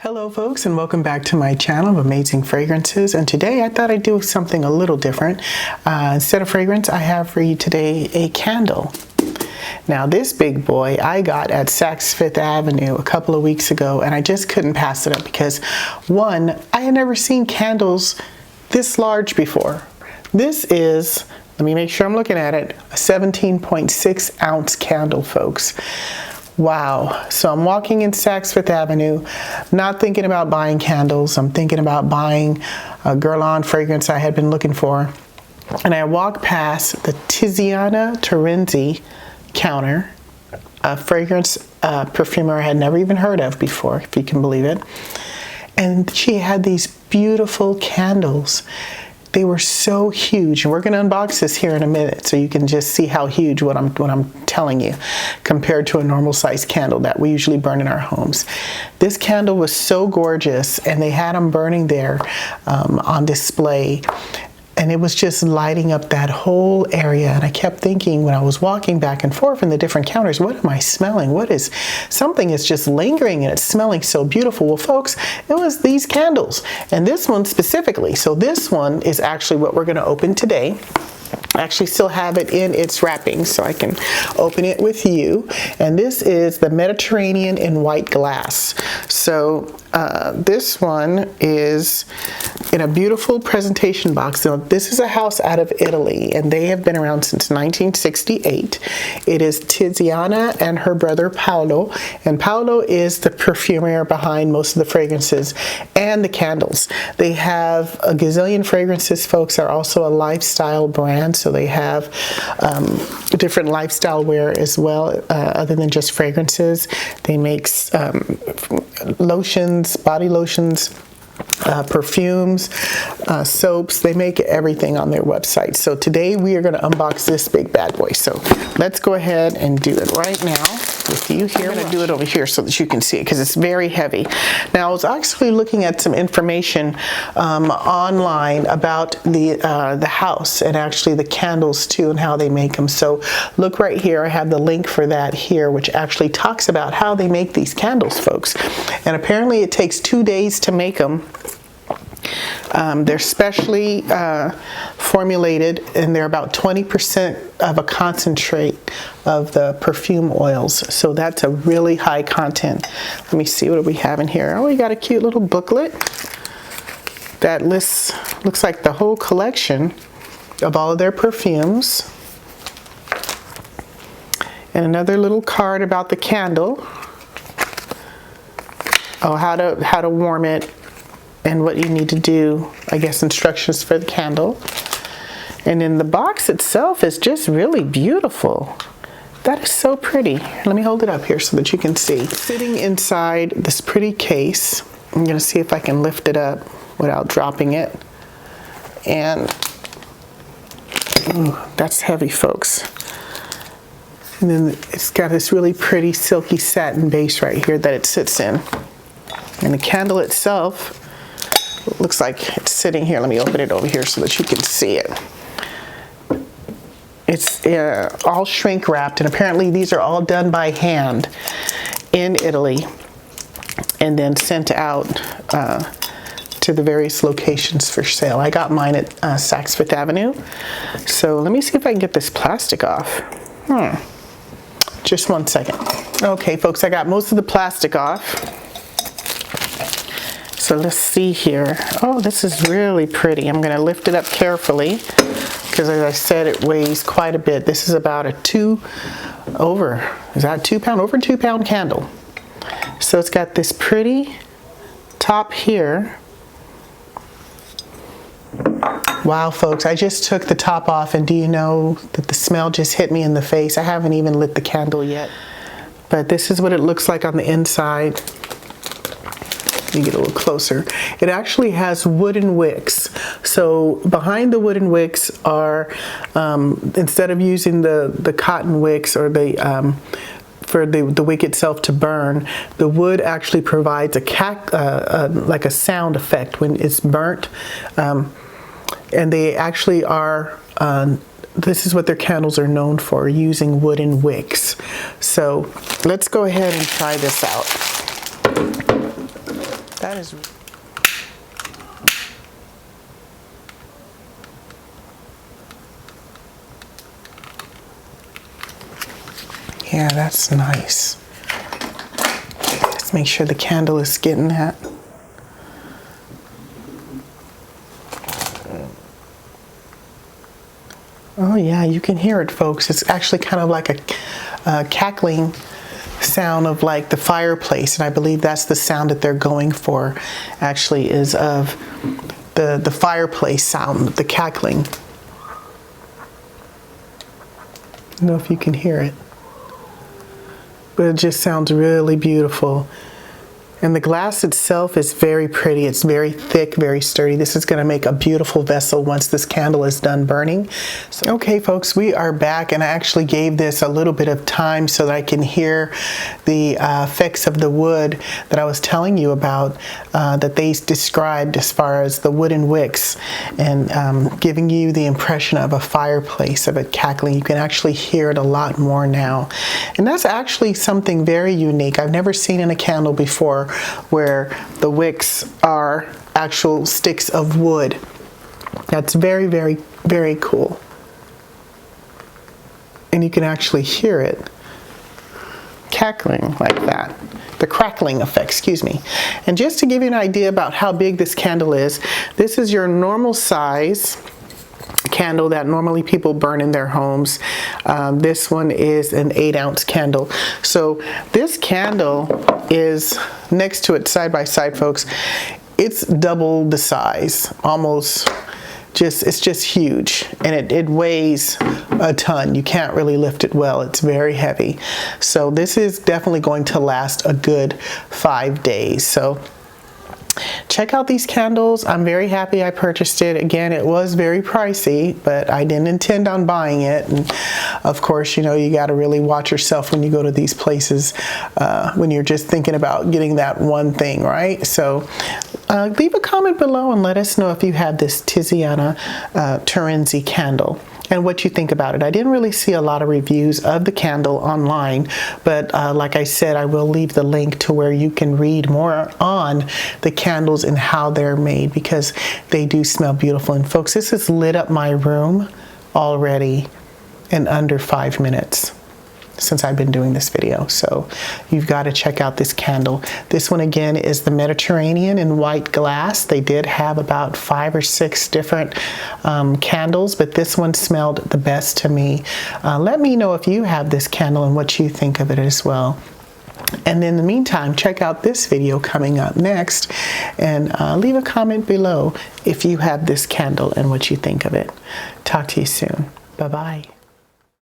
Hello folks, and welcome back to my channel of amazing fragrances. And today I thought I'd do something a little different. Instead of fragrance, I have for you today a candle. Now this big boy I got at Saks Fifth Avenue a couple of weeks ago, and I just couldn't pass it up because one, I had never seen candles this large before. This is, let me make sure I'm looking at it, a 17.6 ounce candle, folks. Wow. So I'm walking in Saks Fifth Avenue, not thinking about buying candles. I'm thinking about buying a Guerlain fragrance I had been looking for. And I walk past the Tiziana Terenzi counter, a fragrance perfumer I had never even heard of before, if you can believe it. And she had these beautiful candles. They were so huge, and we're going to unbox this here in a minute so you can just see how huge what I'm telling you compared to a normal size candle that we usually burn in our homes. This candle was so gorgeous, and they had them burning there on display, and it was just lighting up that whole area. And I kept thinking when I was walking back and forth in the different counters, what am I smelling? Something is just lingering and it's smelling so beautiful. Well, folks, it was these candles, and this one specifically. So this one is actually what we're going to open today. I actually still have it in its wrapping so I can open it with you. And this is the Mediterranean in white glass. So this one is in a beautiful presentation box. Now, this is a house out of Italy, and they have been around since 1968. It is Tiziana and her brother Paolo, and Paolo is the perfumer behind most of the fragrances and the candles. They have a gazillion fragrances, folks. Are also a lifestyle brand, so they have different lifestyle wear as well, other than just fragrances. They make lotions, body lotions, perfumes, soaps. They make everything on their website. So today we are going to unbox this big bad boy. So let's go ahead and do it right now with you here. I'm going to do it over here so that you can see it because it's very heavy. Now, I was actually looking at some information online about the house and actually the candles too and how they make them. So look right here. I have the link for that here, which actually talks about how they make these candles, folks. And apparently it takes 2 days to make them. They're specially formulated, and they're about 20% of a concentrate of the perfume oils. So that's a really high content. Let me see, what do we have in here? Oh, we got a cute little booklet that looks like the whole collection of all of their perfumes. And another little card about the candle. Oh, how to warm it, and what you need to do, I guess instructions for the candle. And then the box itself is just really beautiful. That is so pretty. Let me hold it up here so that you can see. Sitting inside this pretty case, I'm gonna see if I can lift it up without dropping it. And ooh, that's heavy, folks. And then it's got this really pretty silky satin base right here that it sits in. And the candle itself looks like it's sitting here. Let me open it over here so that you can see it. It's all shrink wrapped, and apparently these are all done by hand in Italy and then sent out to the various locations for sale. I got mine at Saks Fifth Avenue. So let me see if I can get this plastic off. Just 1 second. Okay, folks, I got most of the plastic off. So let's see here. Oh, this is really pretty. I'm going to lift it up carefully because, as I said, it weighs quite a bit. This is about a over 2 pound candle. So it's got this pretty top here. Wow, folks, I just took the top off, and do you know that the smell just hit me in the face? I haven't even lit the candle yet, but this is what it looks like on the inside. Let me get a little closer. It actually has wooden wicks. So behind the wooden wicks are, instead of using the cotton wicks or for the wick itself to burn, the wood actually provides like a sound effect when it's burnt. And they actually are, this is what their candles are known for, using wooden wicks. So let's go ahead and try this out. that is... Yeah, that's nice. Let's make sure the candle is getting that. Oh yeah, you can hear it, folks. It's actually kind of like a cackling sound of like the fireplace, and I believe that's the sound that they're going for, actually, is of the fireplace sound, the cackling. I don't know if you can hear it, but it just sounds really beautiful. And the glass itself is very pretty. It's very thick, very sturdy. This is gonna make a beautiful vessel once this candle is done burning. So, okay, folks, we are back, and I actually gave this a little bit of time so that I can hear the effects of the wood that I was telling you about, that they described as far as the wooden wicks, and giving you the impression of a fireplace, of it cackling. You can actually hear it a lot more now. And that's actually something very unique. I've never seen in a candle before where the wicks are actual sticks of wood. That's very, very, very cool. And you can actually hear it cackling like that. The crackling effect, excuse me. And just to give you an idea about how big this candle is, this is your normal size candle that normally people burn in their homes. This one is an 8-ounce candle. So this candle is next to it side by side, folks. It's double the size, almost. It's just huge, and it weighs a ton. You can't really lift it well. It's very heavy. So this is definitely going to last a good 5 days. So check out these candles. I'm very happy I purchased it. Again, it was very pricey, but I didn't intend on buying it. And of course, you know, you got to really watch yourself when you go to these places, when you're just thinking about getting that one thing, right? So leave a comment below and let us know if you have this Tiziana Terenzi candle and what you think about it. I didn't really see a lot of reviews of the candle online, but like I said, I will leave the link to where you can read more on the candles and how they're made, because they do smell beautiful. And folks, this has lit up my room already in under 5 minutes since I've been doing this video. So you've got to check out this candle. This one again is the Mediterranean in white glass. They did have about 5 or 6 different candles, but this one smelled the best to me. Let me know if you have this candle and what you think of it as well. And in the meantime, check out this video coming up next, and leave a comment below if you have this candle and what you think of it. Talk to you soon. Bye-bye.